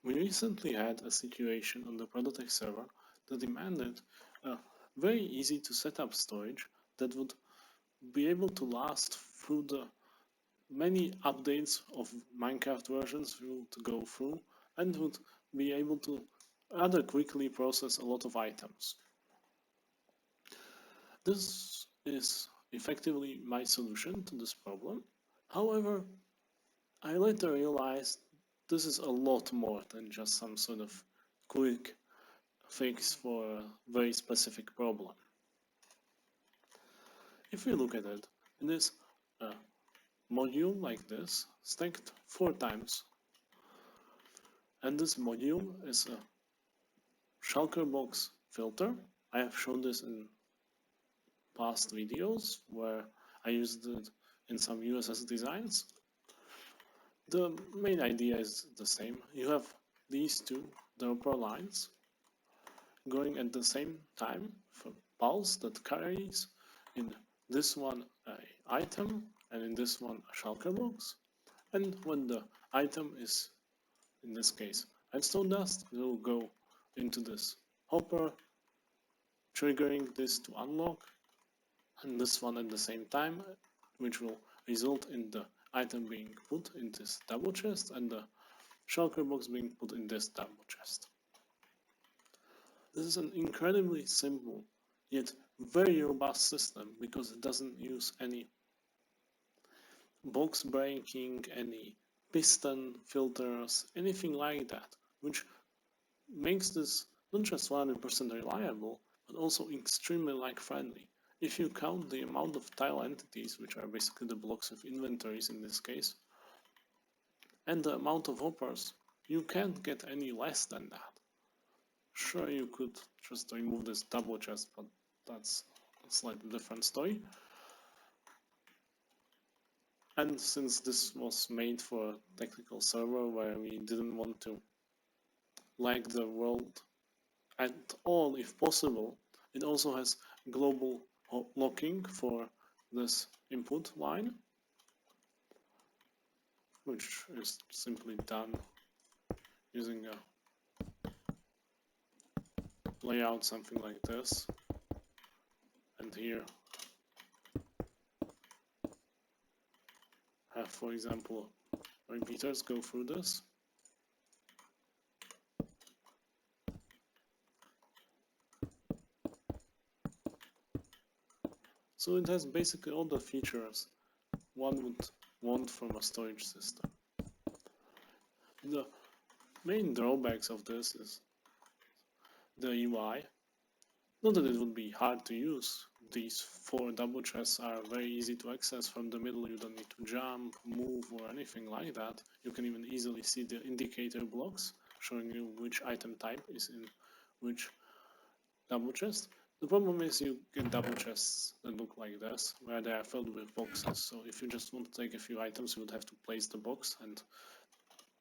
We recently had a situation on the prototype server that demanded a very easy to set up storage that would be able to last through the many updates of Minecraft versions we would go through and would be able to rather quickly process a lot of items. This is effectively my solution to this problem. However, I later realized this is a lot more than just some sort of quick fix for a very specific problem. If we look at it, it is a module like this stacked 4 times, and this module is a Shulker box filter. I have shown this in past videos where I used it in some USS designs. The main idea is the same. You have these two dropper lines going at the same time for pulse that carries in this one an item and in this one a Shulker box. And when the item is, in this case, redstone dust, it will go into this hopper, triggering this to unlock, and this one at the same time, which will result in the item being put in this double chest and the Shulker box being put in this double chest. This is an incredibly simple yet very robust system because it doesn't use any box breaking, any piston filters, anything like that, which makes this not just 100% reliable, but also extremely lag friendly. If you count the amount of tile entities, which are basically the blocks of inventories in this case, and the amount of hoppers, you can't get any less than that. Sure, you could just remove this double chest, but that's a slightly different story. And since this was made for a technical server where we didn't want to lag the world at all if possible, it also has global locking for this input line, which is simply done using a layout something like this. And here have, for example, repeaters go through this. So it has basically all the features one would want from a storage system. The main drawbacks of this is the UI. Not that it would be hard to use. These 4 double chests are very easy to access from the middle. You don't need to jump, move, or anything like that. You can even easily see the indicator blocks showing you which item type is in which double chest. The problem is you get double chests that look like this, where they are filled with boxes. So if you just want to take a few items, you would have to place the box and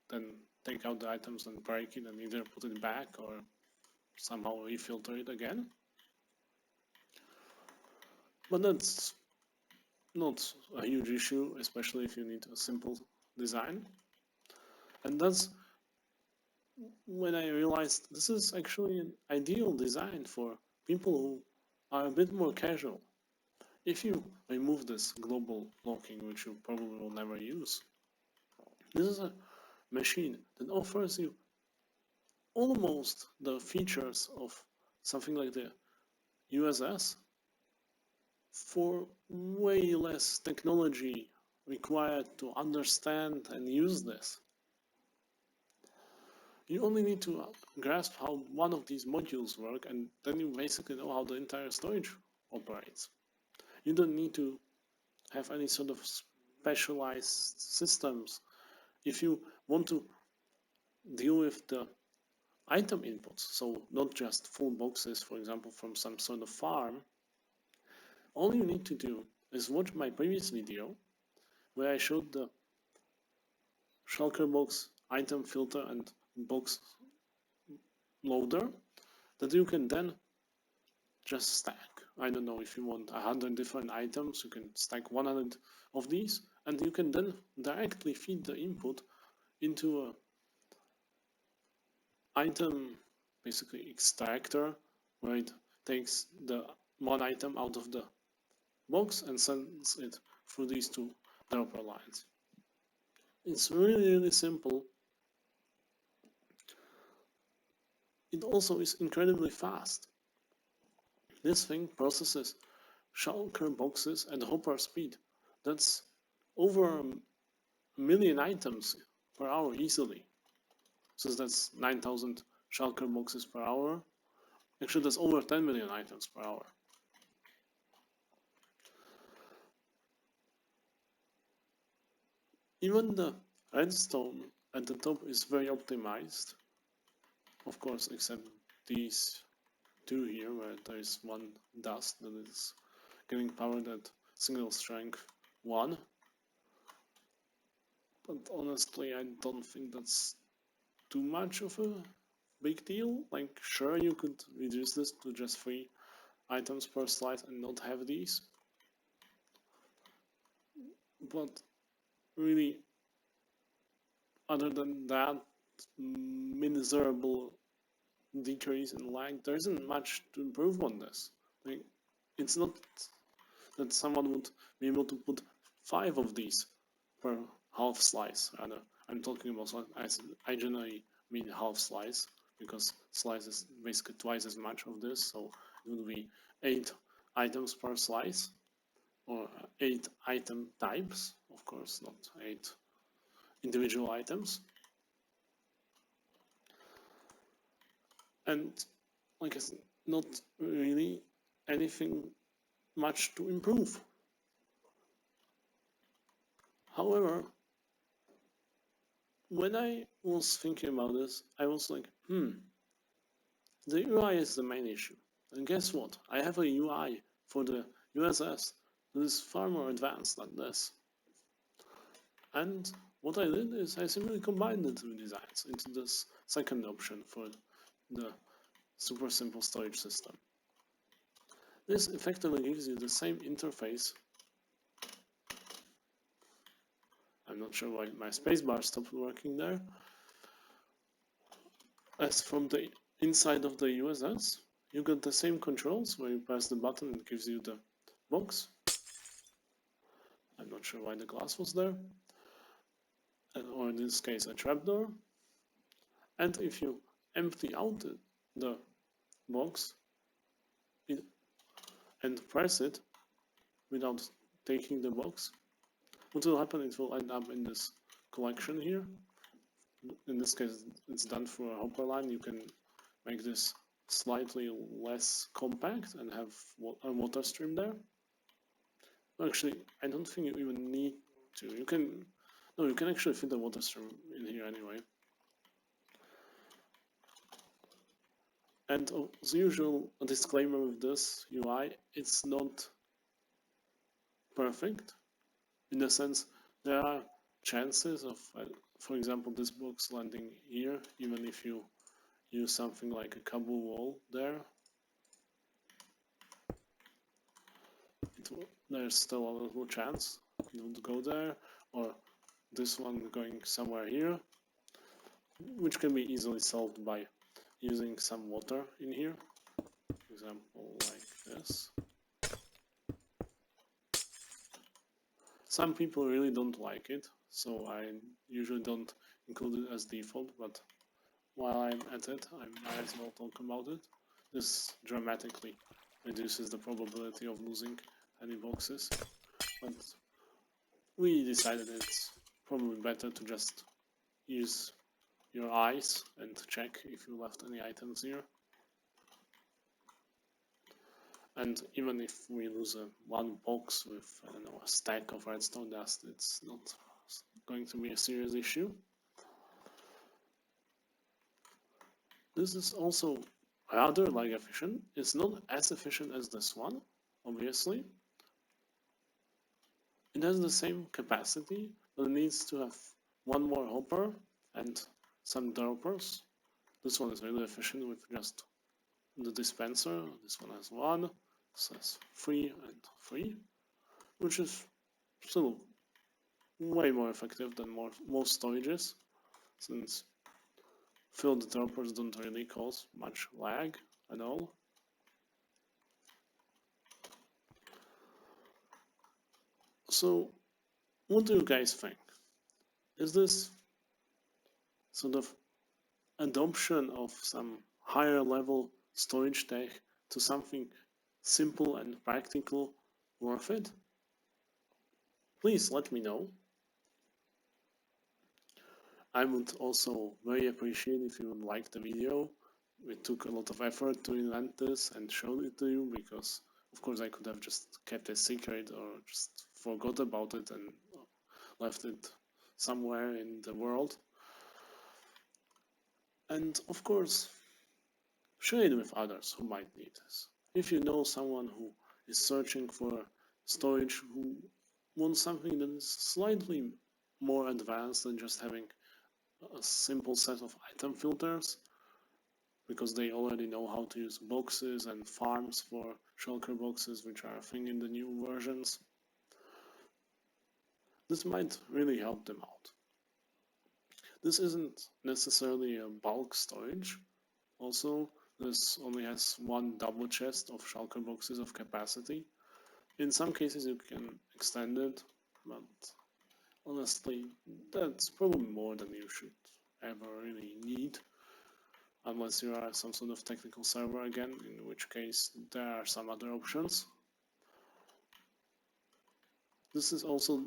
then take out the items and break it and either put it back or somehow refilter it again. But that's not a huge issue, especially if you need a simple design. And that's when I realized this is actually an ideal design for people who are a bit more casual. If you remove this global locking, which you probably will never use, this is a machine that offers you almost the features of something like the USS for way less technology required to understand and use this. You only need to grasp how one of these modules work, and then you basically know how the entire storage operates. You don't need to have any sort of specialized systems. If you want to deal with the item inputs, so not just full boxes, for example, from some sort of farm, all you need to do is watch my previous video where I showed the Shulker box item filter and box loader that you can then just stack. I don't know, if you want 100 different items, you can stack 100 of these, and you can then directly feed the input into a item, basically extractor, where it takes the one item out of the box and sends it through these two dropper lines. It's really simple. It also is incredibly fast. This thing processes Shulker boxes at hopper speed. That's over a million items per hour easily. So that's 9,000 Shulker boxes per hour. Actually, that's over 10 million items per hour. Even the redstone at the top is very optimized. Of course, except these two here, where there is one dust that is getting powered at single strength 1. But honestly, I don't think that's too much of a big deal. Like, sure, you could reduce this to just 3 items per slice and not have these. But really, other than that miserable decrease in lag, there isn't much to improve on this. Like, it's not that someone would be able to put 5 of these per half slice. Rather, I'm talking about, I generally mean half slice, because slice is basically twice as much of this, so it would be 8 items per slice, or 8 item types, of course, not 8 individual items. And like I said, not really anything much to improve. However, when I was thinking about this, I was like, the UI is the main issue. And guess what? I have a UI for the USS that is far more advanced than this. And what I did is I simply combined the two designs into this second option for the super simple storage system. This effectively gives you the same interface. I'm not sure why my spacebar stopped working there. As from the inside of the USS, you got the same controls where you press the button and it gives you the box. I'm not sure why the glass was there. Or in this case, a trapdoor. And if you empty out the box and press it without taking the box, what will happen? It will end up in this collection here. In this case, it's done through a hopper line. You can make this slightly less compact and have a water stream there. Actually, I don't think you even need to. You can actually fit the water stream in here anyway. And as usual, a disclaimer with this UI, it's not perfect. In the sense, there are chances of, for example, this box landing here, even if you use something like a cable wall there. There's still a little chance it would go there, or this one going somewhere here, which can be easily solved by using some water in here, for example, like this. Some people really don't like it, so I usually don't include it as default, but while I'm at it, I might as well talk about it. This dramatically reduces the probability of losing any boxes, but we decided it's probably better to just use your eyes and check if you left any items here. And even if we lose one box with, I don't know, a stack of redstone dust, it's not going to be a serious issue. This is also rather lag efficient. It's not as efficient as this one, obviously. It has the same capacity, but it needs to have one more hopper and some droppers. This one is really efficient with just the dispenser. This one has 1, this has 3 and 3, which is still way more effective than most storages, since filled droppers don't really cause much lag at all. So, what do you guys think? Is this sort of adoption of some higher level storage tech to something simple and practical worth it? Please let me know. I would also very appreciate if you would like the video. It took a lot of effort to invent this and show it to you, because of course I could have just kept it secret or just forgot about it and left it somewhere in the world. And of course, share it with others who might need this. If you know someone who is searching for storage, who wants something that is slightly more advanced than just having a simple set of item filters, because they already know how to use boxes and farms for shulker boxes, which are a thing in the new versions, this might really help them out. This isn't necessarily a bulk storage. Also, this only has one double chest of shulker boxes of capacity. In some cases you can extend it, but honestly, that's probably more than you should ever really need, unless you are some sort of technical server again, in which case there are some other options. This is also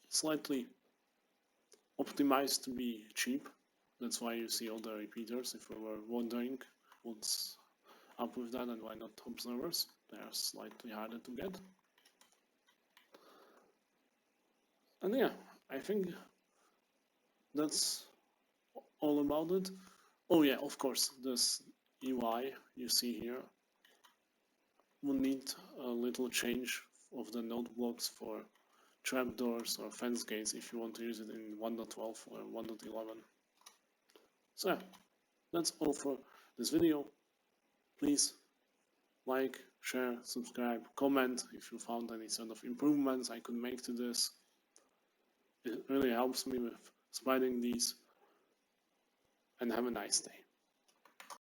slightly optimized to be cheap. That's why you see all the repeaters, if you were wondering what's up with that and why not observers. They are slightly harder to get. And yeah, I think that's all about it. Oh yeah, of course, this UI you see here will need a little change of the node blocks for trapdoors or fence gates if you want to use it in 1.12 or 1.11. So yeah, that's all for this video. Please like, share, subscribe, comment if you found any sort of improvements I could make to this. It really helps me with spreading these, and have a nice day.